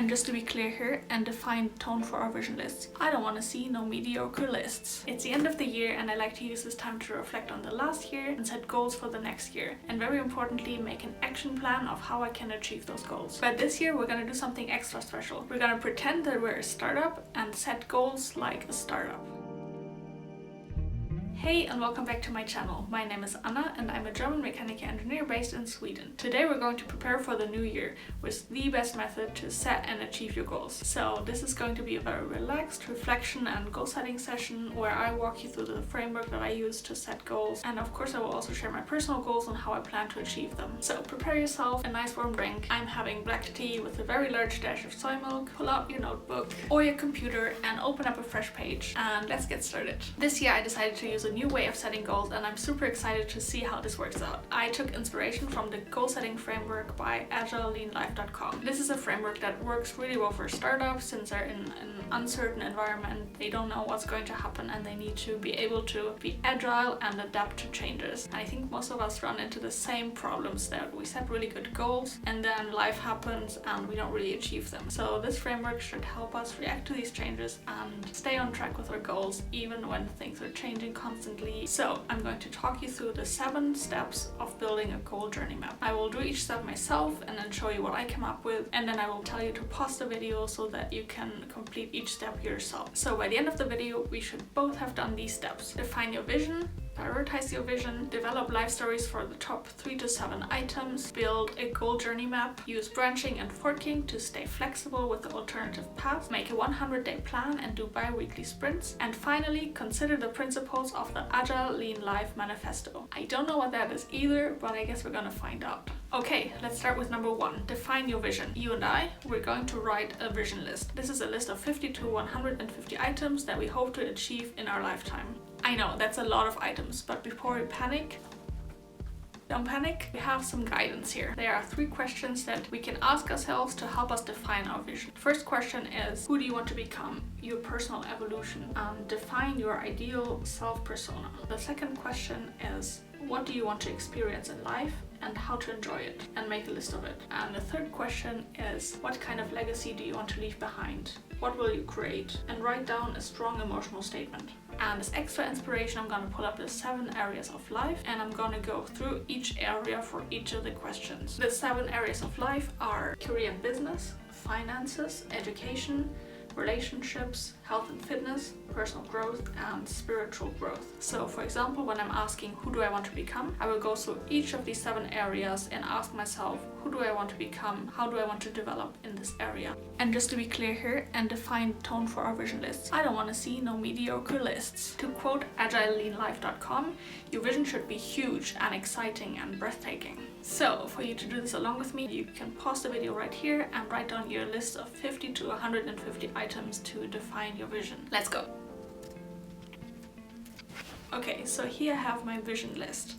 And just to be clear here and define tone for our vision lists, I don't want to see no mediocre lists. It's the end of the year and I like to use this time to reflect on the last year and set goals for the next year. And very importantly, make an action plan of how I can achieve those goals. But this year we're gonna do something extra special. We're gonna pretend that we're a startup and set goals like a startup. Hey and welcome back to my channel. My name is Anna and I'm a German mechanical engineer based in Sweden. Today we're going to prepare for the new year with the best method to set and achieve your goals. So this is going to be a very relaxed reflection and goal setting session where I walk you through the framework that I use to set goals, and of course I will also share my personal goals and how I plan to achieve them. So prepare yourself a nice warm drink. I'm having black tea with a very large dash of soy milk. Pull out your notebook or your computer and open up a fresh page and let's get started. This year I decided to use a new way of setting goals and I'm super excited to see how this works out. I took inspiration from the goal setting framework by AgileLeanLife.com. This is a framework that works really well for startups since they're in an uncertain environment. They don't know what's going to happen and they need to be able to be agile and adapt to changes. I think most of us run into the same problems, that we set really good goals and then life happens and we don't really achieve them. So this framework should help us react to these changes and stay on track with our goals even when things are changing constantly. So I'm going to talk you through the 7 steps of building a goal journey map. I will do each step myself and then show you what I came up with, and then I will tell you to pause the video so that you can complete each step yourself. So by the end of the video we should both have done these steps. Define your vision, prioritize your vision, develop life stories for the top 3 to 7 items, build a goal journey map, use branching and forking to stay flexible with the alternative paths, make a 100-day plan and do bi-weekly sprints, and finally consider the principles of the Agile Lean Life Manifesto. I don't know what that is either, but I guess we're gonna find out. Okay, let's start with number 1. Define your vision. You and we're going to write a vision list. This is a list of 50 to 150 items that we hope to achieve in our lifetime. I know that's a lot of items, but before we panic, don't panic, we have some guidance here. There are 3 questions that we can ask ourselves to help us define our vision. First question is, who do you want to become? Your personal evolution. Define your ideal self persona. The second question is, what do you want to experience in life and how to enjoy it, and make a list of it. And the third question is, what kind of legacy do you want to leave behind? What will you create? And write down a strong emotional statement. And as extra inspiration, I'm gonna pull up the 7 areas of life and I'm gonna go through each area for each of the questions. The 7 areas of life are career and business, finances, education, relationships, health and fitness, personal growth, and spiritual growth. So for example, when I'm asking who do I want to become, I will go through each of these 7 areas and ask myself, who do I want to become? How do I want to develop in this area? And just to be clear here and define tone for our vision lists, I don't want to see no mediocre lists. To quote AgileLeanLife.com, your vision should be huge and exciting and breathtaking. So for you to do this along with me, you can pause the video right here and write down your list of 50 to 150 items to define your vision. Let's go. Okay, so here I have my vision list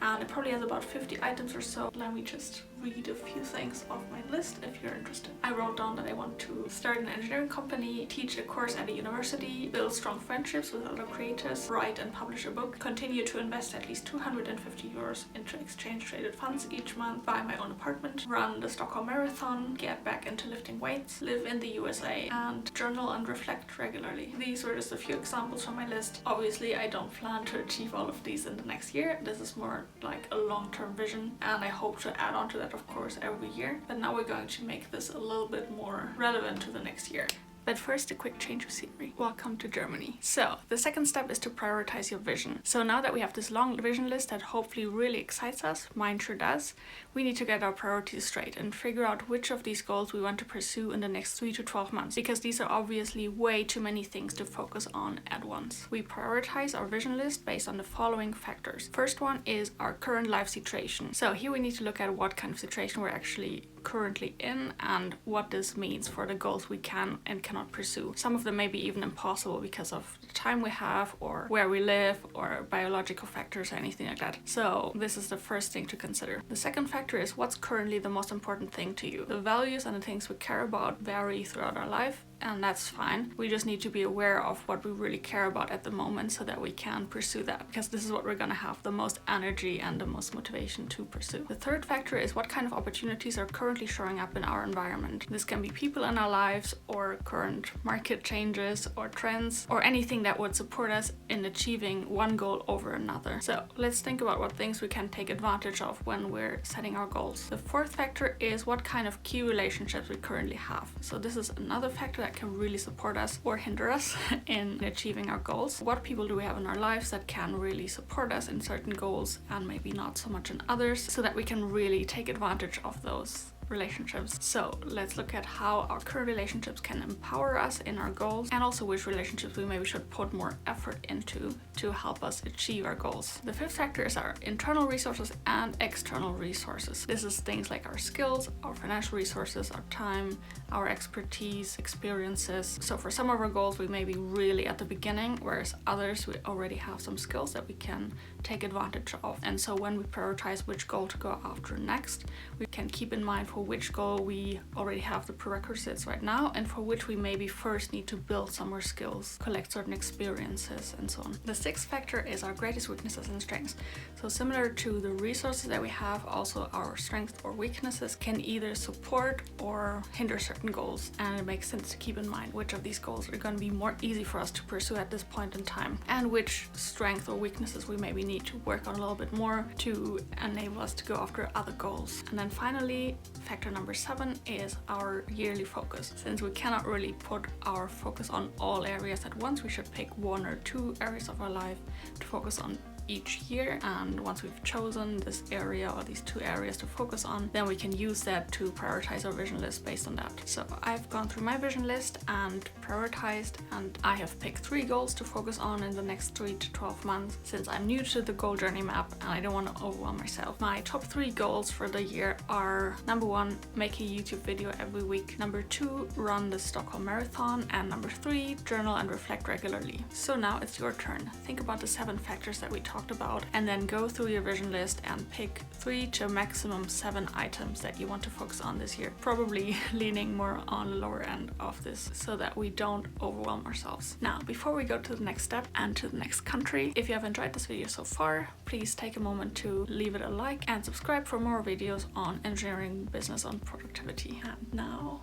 and it probably has about 50 items or so. Let me just read a few things off my list if you're interested. I wrote down that I want to start an engineering company, teach a course at a university, build strong friendships with other creators, write and publish a book, continue to invest at least 250 euros into exchange-traded funds each month, buy my own apartment, run the Stockholm Marathon, get back into lifting weights, live in the USA, and journal and reflect regularly. These were just a few examples from my list. Obviously, I don't plan to achieve all of these in the next year. This is more like a long-term vision, and I hope to add on to that, of course, every year. But now we're going to make this a little bit more relevant to the next year. But first, a quick change of scenery. Welcome to Germany. So the second step is to prioritize your vision. So now that we have this long vision list that hopefully really excites us, mine sure does, we need to get our priorities straight and figure out which of these goals we want to pursue in the next 3 to 12 months, because these are obviously way too many things to focus on at once. We prioritize our vision list based on the following factors. First one is our current life situation. So here we need to look at what kind of situation we're actually currently in and what this means for the goals we can and cannot pursue. Some of them may be even impossible because of the time we have or where we live or biological factors or anything like that. So this is the first thing to consider. The second factor is what's currently the most important thing to you. The values and the things we care about vary throughout our life, and that's fine. We just need to be aware of what we really care about at the moment so that we can pursue that, because this is what we're gonna have the most energy and the most motivation to pursue. The third factor is what kind of opportunities are currently currently showing up in our environment. This can be people in our lives, or current market changes or trends, or anything that would support us in achieving one goal over another. So let's think about what things we can take advantage of when we're setting our goals. The fourth factor is what kind of key relationships we currently have. So this is another factor that can really support us or hinder us in achieving our goals. What people do we have in our lives that can really support us in certain goals and maybe not so much in others, so that we can really take advantage of those relationships. So let's look at how our current relationships can empower us in our goals, and also which relationships we maybe should put more effort into to help us achieve our goals. The fifth factor is our internal resources and external resources. This is things like our skills, our financial resources, our time, our expertise, experiences. So for some of our goals we may be really at the beginning, whereas others we already have some skills that we can take advantage of. And so when we prioritize which goal to go after next, we can keep in mind for which goal we already have the prerequisites right now, and for which we maybe first need to build some more skills, collect certain experiences, and so on. The sixth factor is our greatest weaknesses and strengths. So similar to the resources that we have, also our strengths or weaknesses can either support or hinder certain goals, and it makes sense to keep in mind which of these goals are going to be more easy for us to pursue at this point in time, and which strengths or weaknesses we maybe need to work on a little bit more to enable us to go after other goals. And then finally, factor number 7 is our yearly focus. Since we cannot really put our focus on all areas at once, we should pick 1 or 2 areas of our life to focus on each year, and once we've chosen this area or these 2 areas to focus on, then we can use that to prioritize our vision list based on that. So I've gone through my vision list and prioritized, and I have picked 3 goals to focus on in the next 3 to 12 months, since I'm new to the goal journey map and I don't want to overwhelm myself. My top 3 goals for the year are: number 1, make a YouTube video every week; number 2, run the Stockholm Marathon; and number 3, journal and reflect regularly. So now it's your turn. Think about the 7 factors that we talked about, and then go through your vision list and pick 3 to maximum 7 items that you want to focus on this year, probably leaning more on the lower end of this so that we don't overwhelm ourselves. Now, before we go to the next step and to the next country, if you have enjoyed this video so far, please take a moment to leave it a like and subscribe for more videos on engineering, business, and productivity. And now,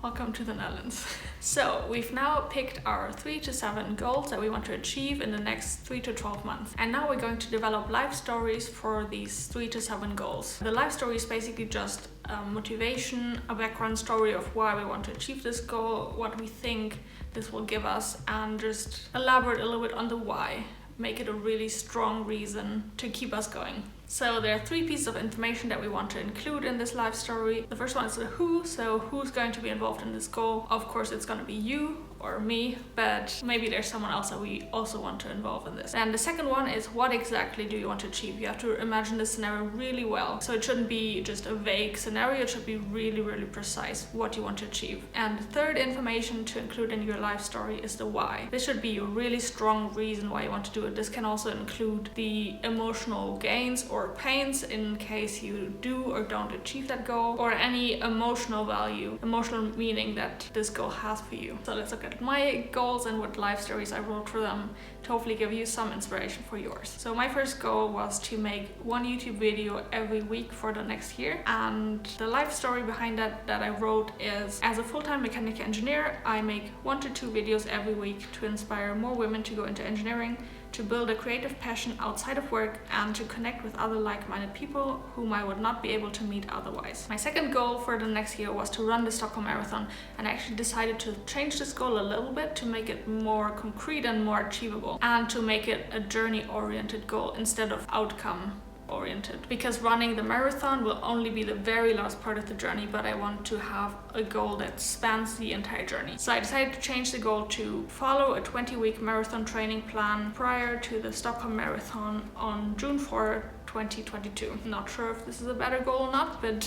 welcome to the Netherlands. So we've now picked our 3 to 7 goals that we want to achieve in the next 3 to 12 months. And now we're going to develop life stories for these 3 to 7 goals. The life story is basically just motivation, a background story of why we want to achieve this goal, what we think this will give us, and just elaborate a little bit on the why. Make it a really strong reason to keep us going. So there are 3 pieces of information that we want to include in this life story. The first one is the who, so who's going to be involved in this goal. Of course it's going to be you or me, but maybe there's someone else that we also want to involve in this. And the second one is what exactly do you want to achieve. You have to imagine this scenario really well. So it shouldn't be just a vague scenario, it should be really, really precise what you want to achieve. And the third information to include in your life story is the why. This should be a really strong reason why you want to do it. This can also include the emotional gains or pains in case you do or don't achieve that goal, or any emotional value, emotional meaning that this goal has for you. So let's look at my goals and what life stories I wrote for them to hopefully give you some inspiration for yours. So my first goal was to make 1 YouTube video every week for the next year, and the life story behind that I wrote is: as a full-time mechanical engineer, I make 1 to 2 videos every week to inspire more women to go into engineering, to build a creative passion outside of work, and to connect with other like-minded people whom I would not be able to meet otherwise. My second goal for the next year was to run the Stockholm Marathon, and I actually decided to change this goal a little bit to make it more concrete and more achievable, and to make it a journey-oriented goal instead of outcome-oriented, because running the marathon will only be the very last part of the journey, but I want to have a goal that spans the entire journey. So I decided to change the goal to follow a 20-week marathon training plan prior to the Stockholm Marathon on June 4, 2022. Not sure if this is a better goal or not, but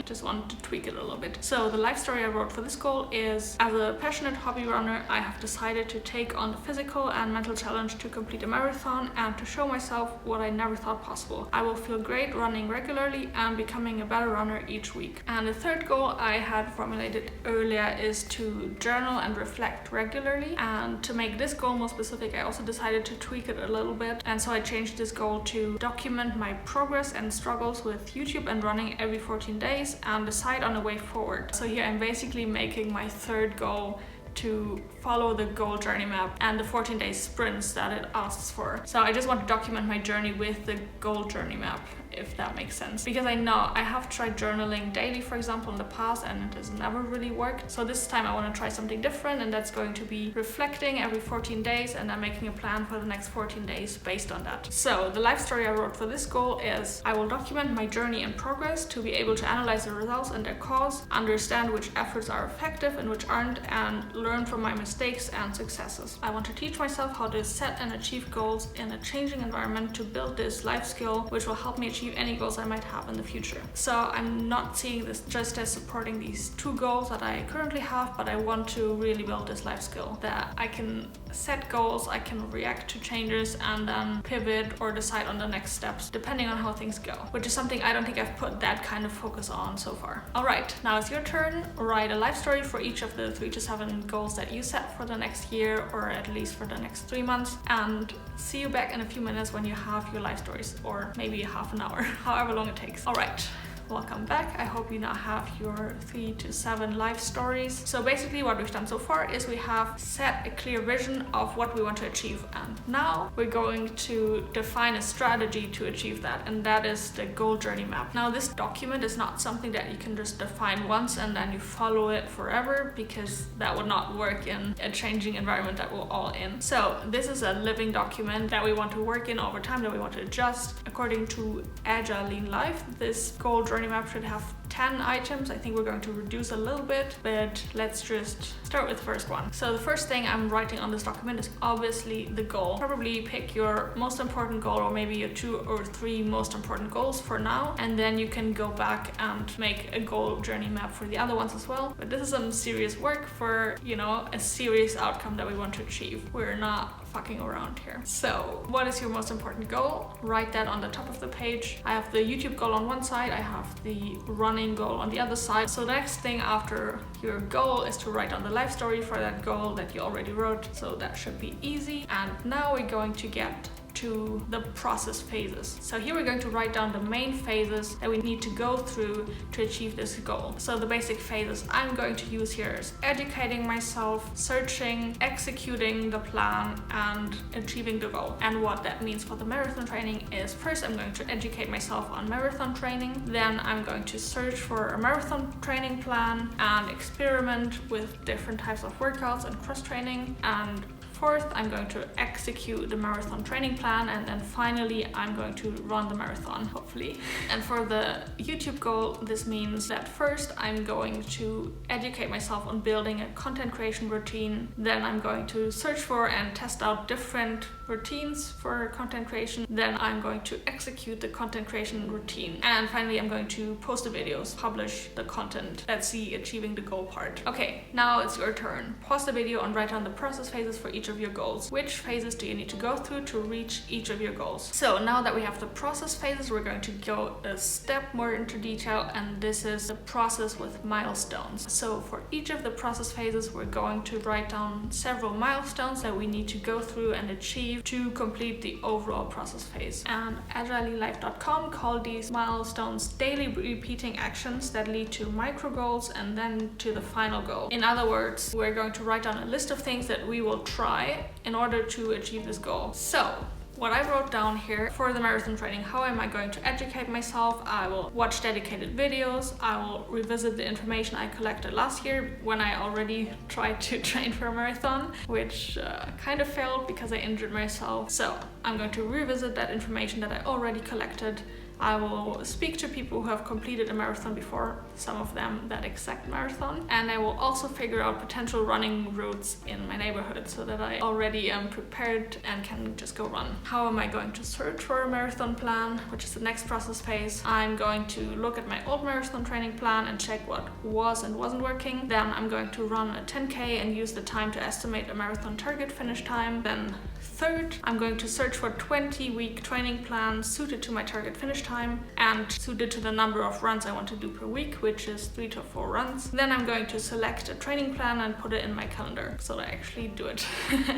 just wanted to tweak it a little bit. So the life story I wrote for this goal is: as a passionate hobby runner, I have decided to take on the physical and mental challenge to complete a marathon and to show myself what I never thought possible. I will feel great running regularly and becoming a better runner each week. And the third goal I had formulated earlier is to journal and reflect regularly. And to make this goal more specific, I also decided to tweak it a little bit, and so I changed this goal to document my my progress and struggles with YouTube and running every 14 days and decide on a way forward. So here I'm basically making my third goal to follow the goal journey map and the 14-day sprints that it asks for. So I just want to document my journey with the goal journey map, if that makes sense. Because I know I have tried journaling daily, for example, in the past, and it has never really worked. So this time I want to try something different, and that's going to be reflecting every 14 days and then making a plan for the next 14 days based on that. So the life story I wrote for this goal is: I will document my journey and progress to be able to analyze the results and their cause, understand which efforts are effective and which aren't, and learn from my mistakes and successes. I want to teach myself how to set and achieve goals in a changing environment to build this life skill, which will help me achieve any goals I might have in the future. So I'm not seeing this just as supporting these two goals that I currently have, but I want to really build this life skill that I can set goals, I can react to changes, and then pivot or decide on the next steps depending on how things go, which is something I don't think I've put that kind of focus on so far. Alright, now it's your turn. Write a life story for each of the 3 to 7 goals that you set for the next year, or at least for the next 3 months, and see you back in a few minutes when you have your life stories, or maybe half an hour, however long it takes. Alright. Welcome back. I hope you now have your 3 to 7 life stories. So basically what we've done so far is we have set a clear vision of what we want to achieve, and now we're going to define a strategy to achieve that, and that is the goal journey map. Now this document is not something that you can just define once and then you follow it forever, because that would not work in a changing environment that we're all in. So this is a living document that we want to work in over time, that we want to adjust according to Agile Lean Life. This goal journey map should have 10 items. I think we're going to reduce a little bit, but let's just start with the first one. So the first thing I'm writing on this document is obviously the goal. Probably pick your most important goal, or maybe your 2 or 3 most important goals for now, and then you can go back and make a goal journey map for the other ones as well. But this is some serious work for, you know, a serious outcome that we want to achieve. We're not fucking around here. So what is your most important goal? Write that on the top of the page. I have the YouTube goal on one side, I have the running goal on the other side. So the next thing after your goal is to write on the life story for that goal that you already wrote. So that should be easy. And now we're going to get to the process phases. So here we're going to write down the main phases that we need to go through to achieve this goal. So the basic phases I'm going to use here is educating myself, searching, executing the plan, and achieving the goal. And what that means for the marathon training is, first I'm going to educate myself on marathon training, then I'm going to search for a marathon training plan and experiment with different types of workouts and cross training, and fourth, I'm going to execute the marathon training plan, and then finally I'm going to run the marathon, hopefully. And for the YouTube goal, this means that first I'm going to educate myself on building a content creation routine, then I'm going to search for and test out different routines for content creation, then I'm going to execute the content creation routine, and finally I'm going to post the videos, publish the content. That's the achieving the goal part. Okay, now it's your turn. Pause the video and write down the process phases for each of your goals. Which phases do you need to go through to reach each of your goals? So now that we have the process phases, we're going to go a step more into detail, and this is the process with milestones. So for each of the process phases, we're going to write down several milestones that we need to go through and achieve to complete the overall process phase. And AgileLeanLife.com call these milestones daily repeating actions that lead to micro goals and then to the final goal. In other words, we're going to write down a list of things that we will try in order to achieve this goal. So what I wrote down here for the marathon training: how am I going to educate myself? I will watch dedicated videos. I will revisit the information I collected last year when I already tried to train for a marathon, which kind of failed because I injured myself. So I'm going to revisit that information that I already collected. I will speak to people who have completed a marathon before, some of them that exact marathon, and I will also figure out potential running routes in my neighborhood so that I already am prepared and can just go run. How am I going to search for a marathon plan, which is the next process phase? I'm going to look at my old marathon training plan and check what was and wasn't working. Then I'm going to run a 10K and use the time to estimate a marathon target finish time. Then third, I'm going to search for 20-week training plans suited to my target finish time and suited to the number of runs I want to do per week, which is 3 to 4 runs. Then I'm going to select a training plan and put it in my calendar so that I actually do it.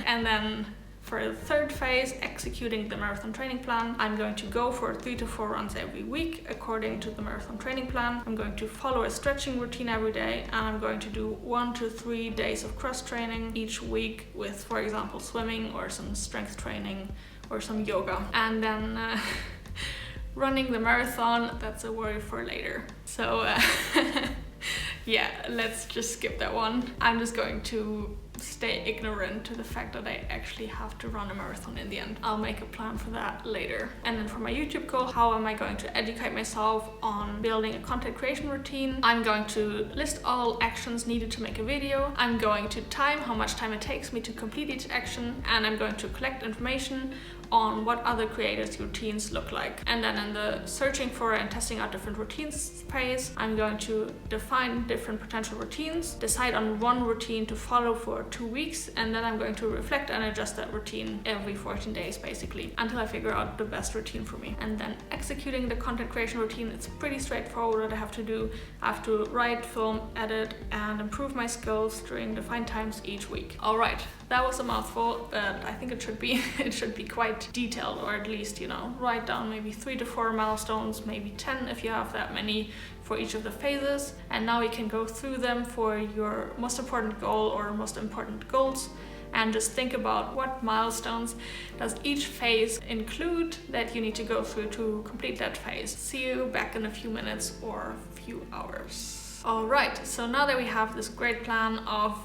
And then For the third phase, executing the marathon training plan, I'm going to go for 3 to 4 runs every week according to the marathon training plan. I'm going to follow a stretching routine every day, and I'm going to do 1 to 3 days of cross training each week with, for example, swimming or some strength training or some yoga. And then running the marathon, that's a worry for later. So yeah, let's just skip that one. I'm just going to stay ignorant to the fact that I actually have to run a marathon in the end. I'll make a plan for that later. And then for my YouTube goal, how am I going to educate myself on building a content creation routine? I'm going to list all actions needed to make a video. I'm going to time how much time it takes me to complete each action, and I'm going to collect information on what other creators' routines look like. And then in the searching for and testing out different routines phase, I'm going to define different potential routines, decide on one routine to follow for 2 weeks, and then I'm going to reflect and adjust that routine every 14 days basically until I figure out the best routine for me. And then executing the content creation routine, it's pretty straightforward what I have to do. I have to write, film, edit, and improve my skills during defined times each week. Alright, that was a mouthful, but I think it should be quite detailed, or at least, you know, write down maybe 3 to 4 milestones, maybe 10 if you have that many for each of the phases. And now we can go through them for your most important goal or most important goals, and just think about what milestones does each phase include that you need to go through to complete that phase. See you back in a few minutes or a few hours. Alright, so now that we have this great plan of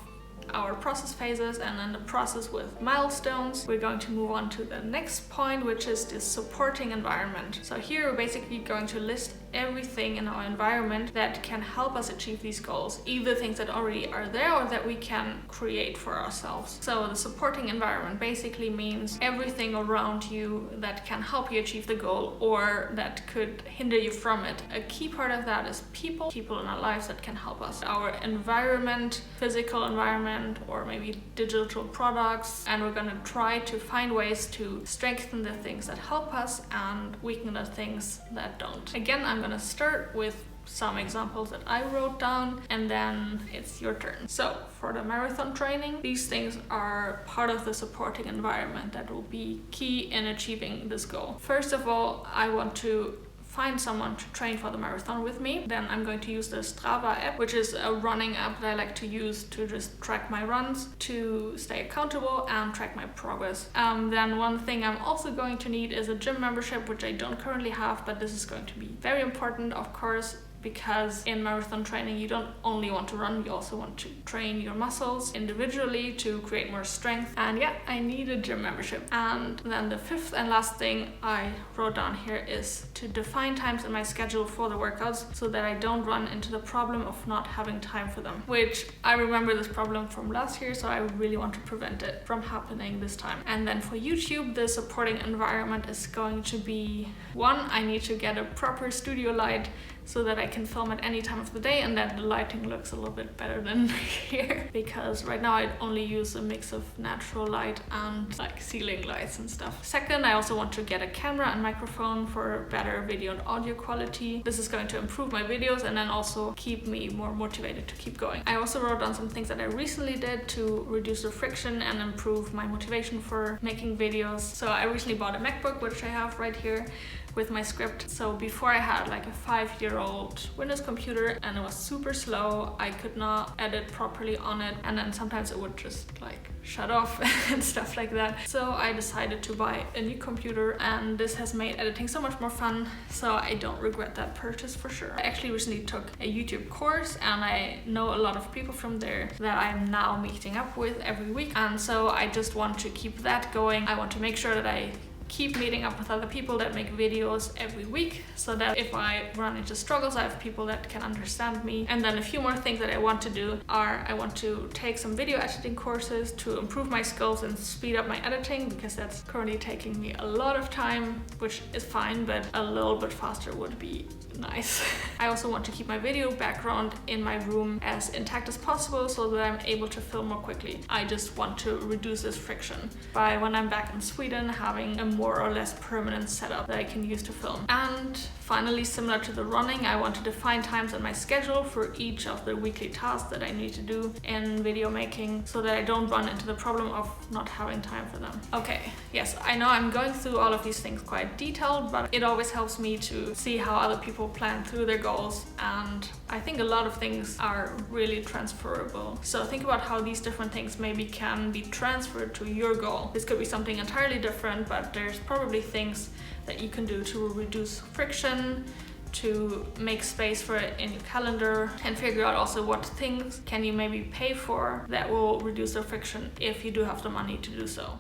our process phases and then the process with milestones, we're going to move on to the next point, which is the supporting environment. So here we're basically going to list everything in our environment that can help us achieve these goals, either things that already are there or that we can create for ourselves. So the supporting environment basically means everything around you that can help you achieve the goal or that could hinder you from it. A key part of that is people in our lives that can help us. Our environment, physical environment, or maybe digital products, and we're going to try to find ways to strengthen the things that help us and weaken the things that don't. Again, I'm going to start with some examples that I wrote down, and then it's your turn. So for the marathon training, these things are part of the supporting environment that will be key in achieving this goal. First of all, I want to find someone to train for the marathon with me. Then I'm going to use the Strava app, which is a running app that I like to use to just track my runs, to stay accountable and track my progress. Then one thing I'm also going to need is a gym membership, which I don't currently have, but this is going to be very important, of course, because in marathon training you don't only want to run, you also want to train your muscles individually to create more strength. And yeah, I need a gym membership. And then the fifth and last thing I wrote down here is to define times in my schedule for the workouts so that I don't run into the problem of not having time for them, which I remember this problem from last year, so I really want to prevent it from happening this time. And then for YouTube, the supporting environment is going to be, one, I need to get a proper studio light so that I can film at any time of the day and that the lighting looks a little bit better than here, because right now I only use a mix of natural light and like ceiling lights and stuff. Second, I also want to get a camera and microphone for better video and audio quality. This is going to improve my videos and then also keep me more motivated to keep going. I also wrote down some things that I recently did to reduce the friction and improve my motivation for making videos. So I recently bought a MacBook, which I have right here, with my script. So before I had like a 5-year-old Windows computer and it was super slow. I could not edit properly on it, and then sometimes it would just like shut off and stuff like that. So I decided to buy a new computer, and this has made editing so much more fun, so I don't regret that purchase for sure. I actually recently took a YouTube course and I know a lot of people from there that I'm now meeting up with every week, and so I just want to keep that going. I want to make sure that I keep meeting up with other people that make videos every week, so that if I run into struggles, I have people that can understand me. And then a few more things that I want to do are I want to take some video editing courses to improve my skills and speed up my editing, because that's currently taking me a lot of time, which is fine, but a little bit faster would be nice. I also want to keep my video background in my room as intact as possible so that I'm able to film more quickly. I just want to reduce this friction by, when I'm back in Sweden, having a more or less permanent setup that I can use to film. And finally, similar to the running, I want to define times in my schedule for each of the weekly tasks that I need to do in video making so that I don't run into the problem of not having time for them. Okay, yes, I know I'm going through all of these things quite detailed, but it always helps me to see how other people plan through their goals, and I think a lot of things are really transferable. So think about how these different things maybe can be transferred to your goal. This could be something entirely different, but there's probably things that you can do to reduce friction, to make space for it in your calendar, and figure out also what things can you maybe pay for that will reduce the friction if you do have the money to do so.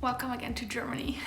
Welcome again to Germany.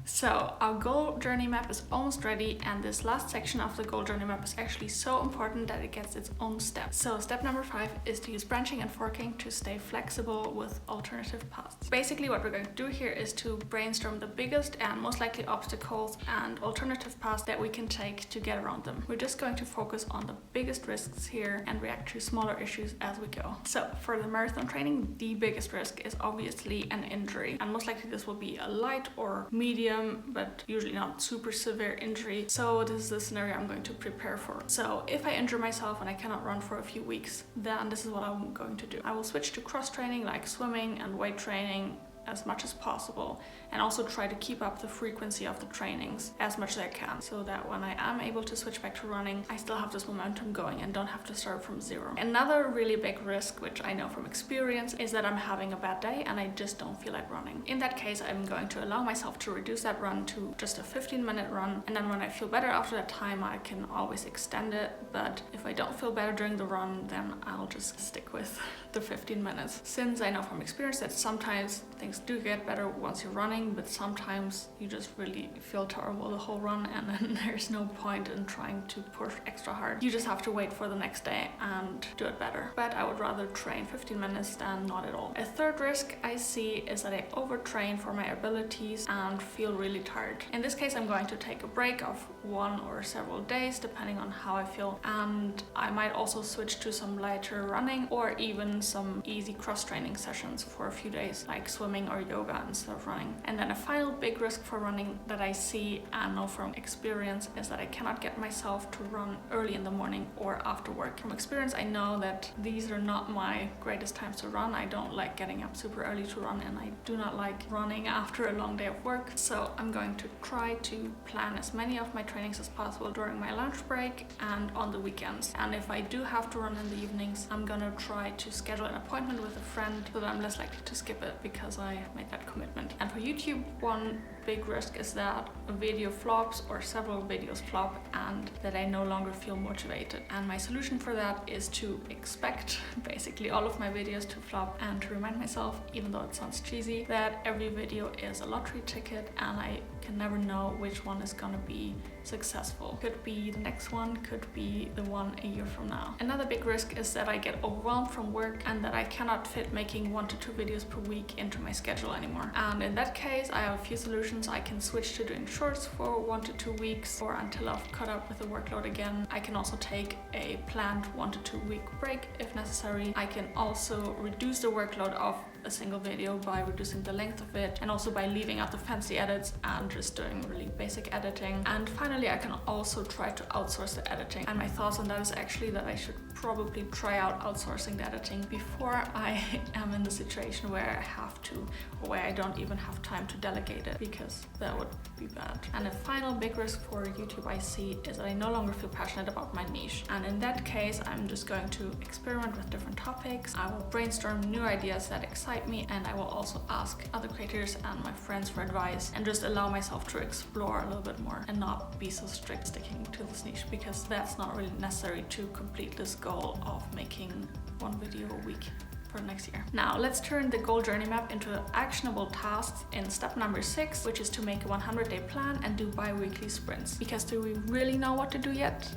So our goal journey map is almost ready, and this last section of the goal journey map is actually so important that it gets its own step. So step number 5 is to use branching and forking to stay flexible with alternative paths. Basically what we're going to do here is to brainstorm the biggest and most likely obstacles and alternative paths that we can take to get around them. We're just going to focus on the biggest risks here and react to smaller issues as we go. So for the marathon training, the biggest risk is obviously an injury, and most likely this will be a light or medium, but usually not super severe injury. So this is the scenario I'm going to prepare for. So if I injure myself and I cannot run for a few weeks, then this is what I'm going to do. I will switch to cross training like swimming and weight training as much as possible, and also try to keep up the frequency of the trainings as much as I can, so that when I am able to switch back to running, I still have this momentum going and don't have to start from zero. Another really big risk, which I know from experience, is that I'm having a bad day and I just don't feel like running. In that case, I'm going to allow myself to reduce that run to just a 15-minute run, and then when I feel better after that time, I can always extend it. But if I don't feel better during the run, then I'll just stick with the 15 minutes. Since I know from experience that sometimes things do get better once you're running, but sometimes you just really feel terrible the whole run, and then there's no point in trying to push extra hard. You just have to wait for the next day and do it better. But I would rather train 15 minutes than not at all. A third risk I see is that I overtrain for my abilities and feel really tired. In this case, I'm going to take a break of 1 or several days depending on how I feel, and I might also switch to some lighter running or even some easy cross training sessions for a few days, like swimming or yoga instead of running. And then a final big risk for running that I see and know from experience is that I cannot get myself to run early in the morning or after work. From experience, I know that these are not my greatest times to run. I don't like getting up super early to run, and I do not like running after a long day of work. So I'm going to try to plan as many of my trainings as possible during my lunch break and on the weekends. And if I do have to run in the evenings, I'm gonna try to schedule an appointment with a friend so that I'm less likely to skip it because I made that commitment. And for YouTube, one big risk is that a video flops or several videos flop and that I no longer feel motivated. And my solution for that is to expect basically all of my videos to flop and to remind myself, even though it sounds cheesy, that every video is a lottery ticket and I can never know which one is gonna be successful. Could be the next one, could be the one a year from now. Another big risk is that I get overwhelmed from work and that I cannot fit making 1 to 2 videos per week into my schedule anymore. And in that case, I have a few solutions. I can switch to doing shorts for 1 to 2 weeks or until I've caught up with the workload again. I can also take a planned 1 to 2 week break if necessary. I can also reduce the workload of a single video by reducing the length of it, and also by leaving out the fancy edits and just doing really basic editing. And finally, I can also try to outsource the editing. And my thoughts on that is actually that I should probably try out outsourcing the editing before I am in the situation where I have to, or where I don't even have time to delegate it, because that would be bad. And a final big risk for YouTube I see is that I no longer feel passionate about my niche. And in that case, I'm just going to experiment with different topics. I will brainstorm new ideas that excite me, and I will also ask other creators and my friends for advice and just allow myself to explore a little bit more and not be so strict sticking to this niche, because that's not really necessary to complete this goal of making 1 video a week for next year. Now let's turn the goal journey map into actionable tasks in step number 6, which is to make a 100-day plan and do bi-weekly sprints. Because do we really know what to do yet?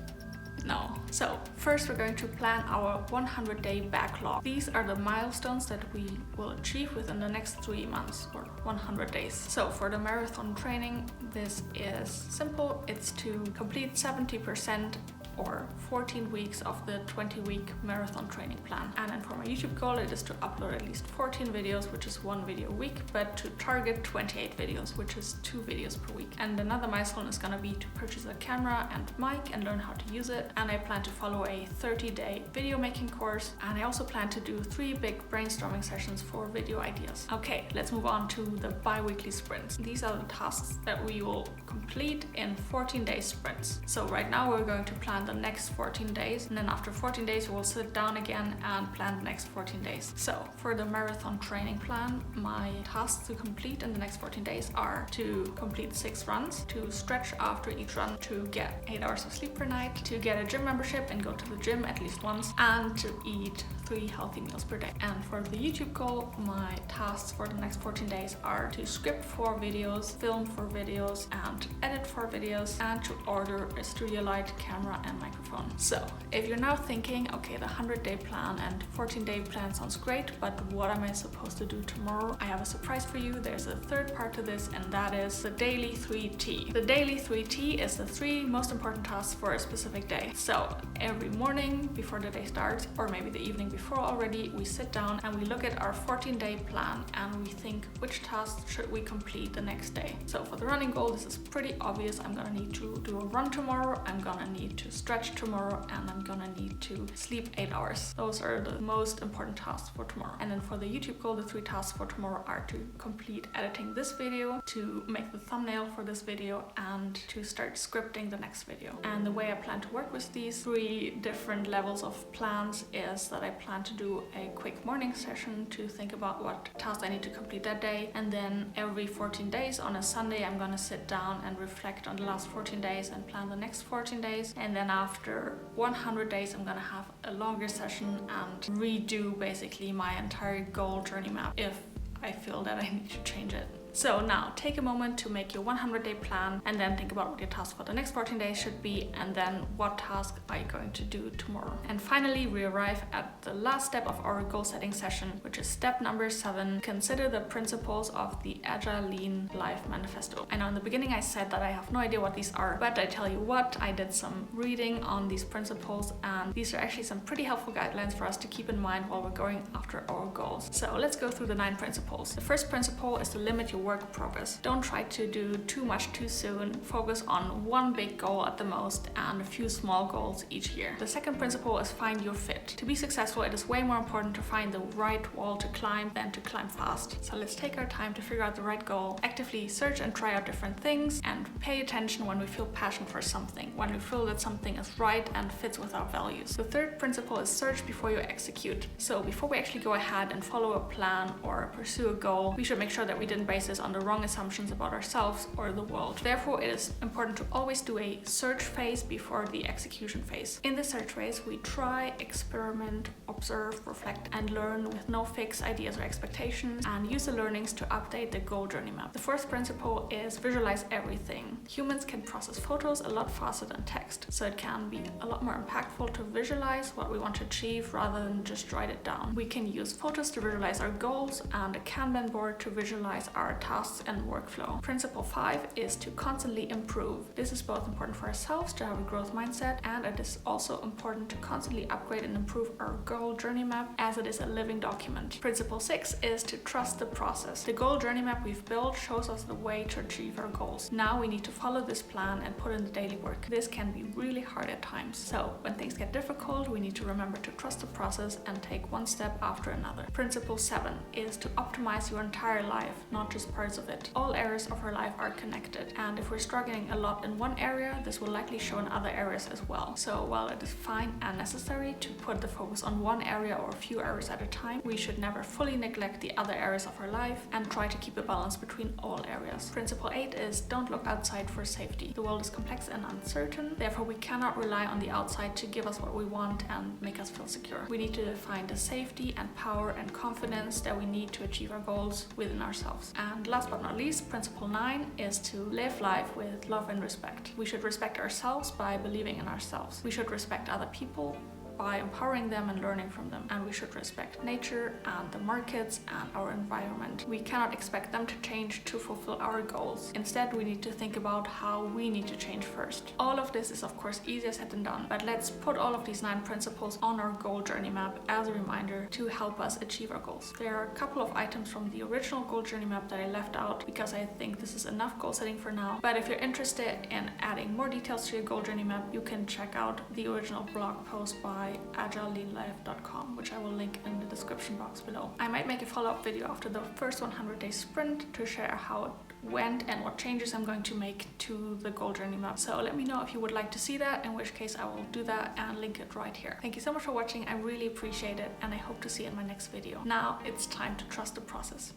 No. So first we're going to plan our 100-day backlog. These are the milestones that we will achieve within the next 3 months or 100 days. So for the marathon training, this is simple. It's to complete 70% or 14 weeks of the 20-week marathon training plan. And then for my YouTube goal, it is to upload at least 14 videos, which is 1 video a week, but to target 28 videos, which is 2 videos per week. And another milestone is gonna be to purchase a camera and mic and learn how to use it. And I plan to follow a 30-day video making course. And I also plan to do 3 big brainstorming sessions for video ideas. Okay, let's move on to the bi-weekly sprints. These are the tasks that we will complete in 14-day sprints. So right now we're going to plan the next 14 days, and then after 14 days we'll sit down again and plan the next 14 days. So for the marathon training plan, my tasks to complete in the next 14 days are to complete 6 runs, to stretch after each run, to get 8 hours of sleep per night, to get a gym membership and go to the gym at least once, and to eat 3 healthy meals per day. And for the YouTube goal, my tasks for the next 14 days are to script 4 videos, film 4 videos, and edit 4 videos, and to order a studio light, camera, and microphone. So if you're now thinking, okay, the 100-day plan and 14-day plan sounds great, but what am I supposed to do tomorrow? I have a surprise for you. There's a third part to this, and that is the daily 3T. The daily 3T is the 3 most important tasks for a specific day. So every morning before the day starts, or maybe the evening before already, we sit down and we look at our 14-day plan and we think, which tasks should we complete the next day? So for the running goal, this is pretty obvious. I'm gonna need to do a run tomorrow, I'm gonna need to stretch tomorrow, and I'm gonna need to sleep 8 hours. Those are the most important tasks for tomorrow. And then for the YouTube goal, the 3 tasks for tomorrow are to complete editing this video, to make the thumbnail for this video, and to start scripting the next video. And the way I plan to work with these 3 different levels of plans is that I plan to do a quick morning session to think about what tasks I need to complete that day, and then every 14 days on a Sunday I'm gonna sit down and reflect on the last 14 days and plan the next 14 days, and then after 100 days I'm gonna have a longer session and redo basically my entire goal journey map if I feel that I need to change it. So now take a moment to make your 100-day plan and then think about what your task for the next 14 days should be, and then what task are you going to do tomorrow. And finally, we arrive at the last step of our goal setting session, which is step number 7. Consider the principles of the Agile Lean Life Manifesto. I know in the beginning I said that I have no idea what these are, but I tell you what, I did some reading on these principles, and these are actually some pretty helpful guidelines for us to keep in mind while we're going after our goals. So let's go through the 9 principles. The first principle is to limit your work progress. Don't try to do too much too soon. Focus on one big goal at the most and a few small goals each year. The second principle is find your fit. To be successful, it is way more important to find the right wall to climb than to climb fast. So let's take our time to figure out the right goal, actively search and try out different things, and pay attention when we feel passion for something, when we feel that something is right and fits with our values. The third principle is search before you execute. So before we actually go ahead and follow a plan or pursue a goal, we should make sure that we didn't base this on the wrong assumptions about ourselves or the world. Therefore, it is important to always do a search phase before the execution phase. In the search phase, we try, experiment, observe, reflect, and learn with no fixed ideas or expectations, and use the learnings to update the goal journey map. The fourth principle is visualize everything. Humans can process photos a lot faster than text, so it can be a lot more impactful to visualize what we want to achieve rather than just write it down. We can use photos to visualize our goals and a Kanban board to visualize our tasks and workflow. Principle 5 is to constantly improve. This is both important for ourselves to have a growth mindset, and it is also important to constantly upgrade and improve our goal journey map as it is a living document. Principle 6 is to trust the process. The goal journey map we've built shows us the way to achieve our goals. Now we need to follow this plan and put in the daily work. This can be really hard at times. So when things get difficult, we need to remember to trust the process and take one step after another. Principle 7 is to optimize your entire life, not just parts of it. All areas of our life are connected, and if we're struggling a lot in one area, this will likely show in other areas as well. So while it is fine and necessary to put the focus on one area or a few areas at a time, we should never fully neglect the other areas of our life and try to keep a balance between all areas. Principle 8 is don't look outside for safety. The world is complex and uncertain, therefore we cannot rely on the outside to give us what we want and make us feel secure. We need to find the safety and power and confidence that we need to achieve our goals within ourselves. And last but not least, principle 9 is to live life with love and respect. We should respect ourselves by believing in ourselves. We should respect other people, by empowering them and learning from them. And we should respect nature and the markets and our environment. We cannot expect them to change to fulfill our goals. Instead, we need to think about how we need to change first. All of this is of course easier said than done, but let's put all of these 9 principles on our goal journey map as a reminder to help us achieve our goals. There are a couple of items from the original goal journey map that I left out because I think this is enough goal setting for now. But if you're interested in adding more details to your goal journey map, you can check out the original blog post by agileleanlife.com, which I will link in the description box below. I might make a follow-up video after the first 100-day sprint to share how it went and what changes I'm going to make to the goal journey map. So let me know if you would like to see that, in which case I will do that and link it right here. Thank you so much for watching. I really appreciate it, and I hope to see you in my next video. Now it's time to trust the process.